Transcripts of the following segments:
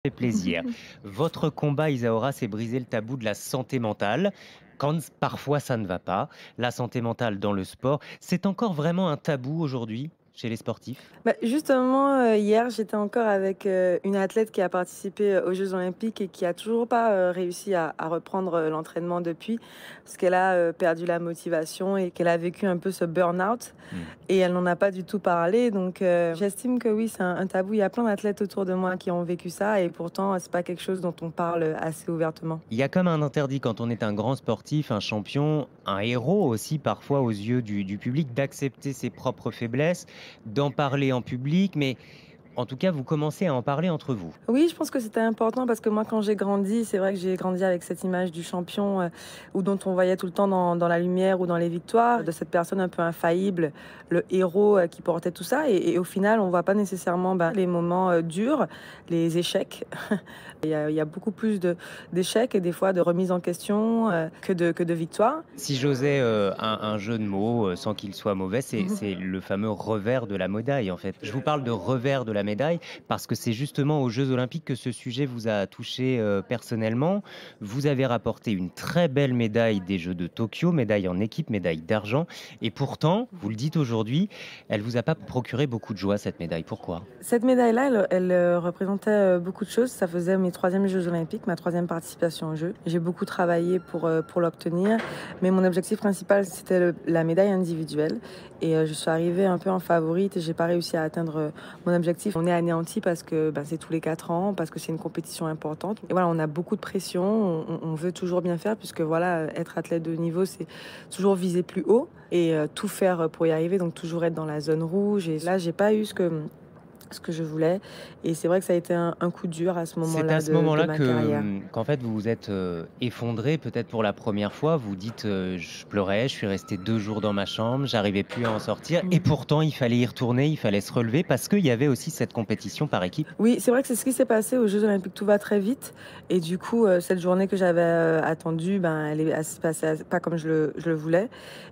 Fait plaisir. Votre combat, Isaora, c'est briser le tabou de la santé mentale. Quand parfois ça ne va pas, la santé mentale dans le sport, c'est encore vraiment un tabou aujourd'hui chez les sportifs? Bah, justement, hier, j'étais encore avec, une athlète qui a participé, aux Jeux olympiques et qui a toujours pas, réussi à reprendre, l'entraînement depuis. Parce qu'elle a, perdu la motivation et qu'elle a vécu un peu ce burn-out Hmm. et elle n'en a pas du tout parlé. Donc, j'estime que oui, c'est un tabou. Il y a plein d'athlètes autour de moi qui ont vécu ça et pourtant, c'est pas quelque chose dont on parle, assez ouvertement. Il y a comme un interdit quand on est un grand sportif, un champion, un héros aussi parfois aux yeux du public, d'accepter ses propres faiblesses, d'en parler en public, mais en tout cas, vous commencez à en parler entre vous. Oui, je pense que c'était important parce que moi, quand j'ai grandi, c'est vrai que j'ai grandi avec cette image du champion ou dont on voyait tout le temps dans la lumière ou dans les victoires, de cette personne un peu infaillible, le héros qui portait tout ça. Et au final, on voit pas nécessairement les moments durs, les échecs. Il y a beaucoup plus d'échecs et des fois de remises en question que de victoires. Si j'osais un jeu de mots sans qu'il soit mauvais, c'est le fameux revers de la médaille en fait. Je vous parle de revers de la médaille parce que c'est justement aux Jeux Olympiques que ce sujet vous a touché personnellement. Vous avez rapporté une très belle médaille des Jeux de Tokyo, médaille en équipe, médaille d'argent. Et pourtant, vous le dites aujourd'hui, elle vous a pas procuré beaucoup de joie cette médaille. Pourquoi? Cette médaille-là, elle représentait beaucoup de choses. Ça faisait mes troisièmes Jeux olympiques, ma troisième participation aux Jeux. J'ai beaucoup travaillé pour l'obtenir, mais mon objectif principal, c'était la médaille individuelle. Et je suis arrivée un peu en favorite et j'ai pas réussi à atteindre mon objectif. On est anéanti parce que c'est tous les 4 ans, parce que c'est une compétition importante. Et voilà, on a beaucoup de pression, on veut toujours bien faire puisque voilà, être athlète de haut niveau, c'est toujours viser plus haut et tout faire pour y arriver, donc toujours être dans la zone rouge. Et là, j'ai pas eu ce que je voulais. Et c'est vrai que ça a été un coup dur à ce C'est à moment-là ce de moment-là ma que, carrière. qu'en fait, vous vous êtes, effondré peut-être pour la première fois. Vous dites, «Je pleurais, je suis resté 2 jours dans ma chambre, j'arrivais plus à en sortir» et Mm. pourtant il fallait y retourner, il fallait se relever parce qu'il y avait aussi cette compétition par équipe. Oui, c'est vrai que c'est ce qui s'est passé aux Jeux olympiques. Tout va très vite. Et du coup, cette journée que j'avais attendue, elle se passait pas comme je le voulais.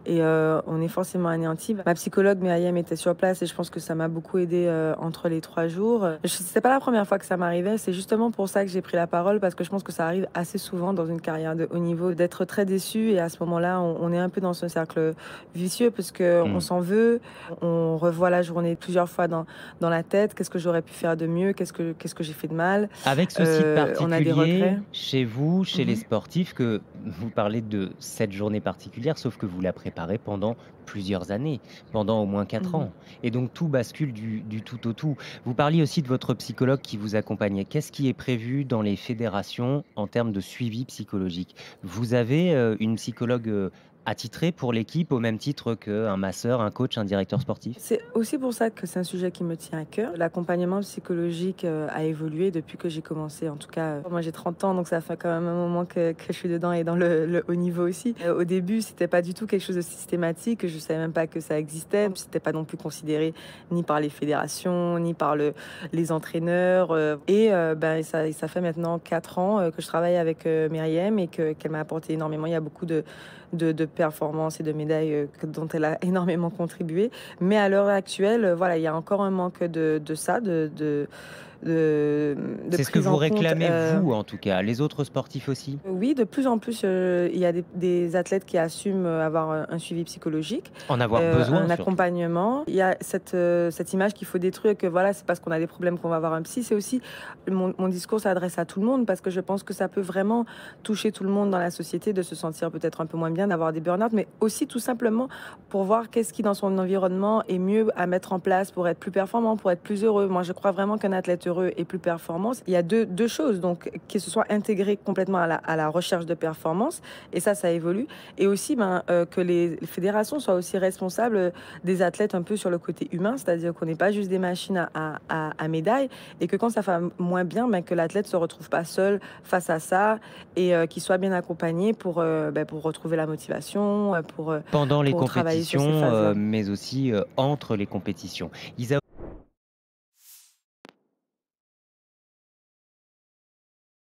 Et on est forcément anéanti. Ma psychologue, Myriam, était sur place et je pense que ça m'a beaucoup aidé entre les 3 jours. C'était pas la première fois que ça m'arrivait. C'est justement pour ça que j'ai pris la parole parce que je pense que ça arrive assez souvent dans une carrière de haut niveau d'être très déçu. Et à ce moment-là, on est un peu dans ce cercle vicieux parce qu'on Mmh. s'en veut. On revoit la journée plusieurs fois dans la tête. Qu'est-ce que j'aurais pu faire de mieux? Qu'est-ce que j'ai fait de mal? Avec ce site On a des regrets. particulier, chez vous, chez les Mmh. sportifs, que vous parlez de cette journée particulière, sauf que vous la préparez pendant plusieurs années, pendant au moins 4 Mmh. ans et donc tout bascule du tout au tout. Vous parliez aussi de votre psychologue qui vous accompagnait. Qu'est-ce qui est prévu dans les fédérations en termes de suivi psychologique? Vous avez, une psychologue, attitrée pour l'équipe au même titre qu'un masseur, un coach, un directeur sportif? C'est aussi pour ça que c'est un sujet qui me tient à cœur. L'accompagnement psychologique, a évolué depuis que j'ai commencé. En tout cas, moi j'ai 30 ans, donc ça fait quand même un moment que je suis dedans et dans le haut niveau aussi. Au début, c'était pas du tout quelque chose de systématique, je savais même pas que ça existait. C'était pas non plus considéré ni par les fédérations, ni par les entraîneurs, ça fait maintenant 4 ans, que je travaille avec, Myriam et qu'elle m'a apporté énormément. Il y a beaucoup de performances et de médailles dont elle a énormément contribué. Mais à l'heure actuelle, voilà, il y a encore un manque de ça, de C'est ce que prise vous en compte. réclamez, vous, en tout cas. Les autres sportifs aussi? Oui, de plus en plus, il y a des athlètes qui assument avoir un suivi psychologique, En avoir besoin un surtout. accompagnement. Il y a cette image qu'il faut détruire, que voilà, c'est parce qu'on a des problèmes qu'on va voir un psy. C'est aussi mon discours s'adresse à tout le monde parce que je pense que ça peut vraiment toucher tout le monde dans la société de se sentir peut-être un peu moins bien, d'avoir des burn-out, mais aussi tout simplement pour voir qu'est-ce qui dans son environnement est mieux à mettre en place pour être plus performant, pour être plus heureux. Moi, je crois vraiment qu'un athlète heureux est plus performant. Il y a deux choses, donc qui se soit intégré complètement à la recherche de performance, et ça évolue. Et aussi que les fédérations soient aussi responsables des athlètes un peu sur le côté humain, c'est-à-dire qu'on n'est pas juste des machines à médailles, et que quand ça va moins bien, que l'athlète se retrouve pas seul face à ça, et qu'il soit bien accompagné pour retrouver la motivation, Pendant les pour travailler sur ces compétitions, phases-là. mais aussi, entre les compétitions. Isa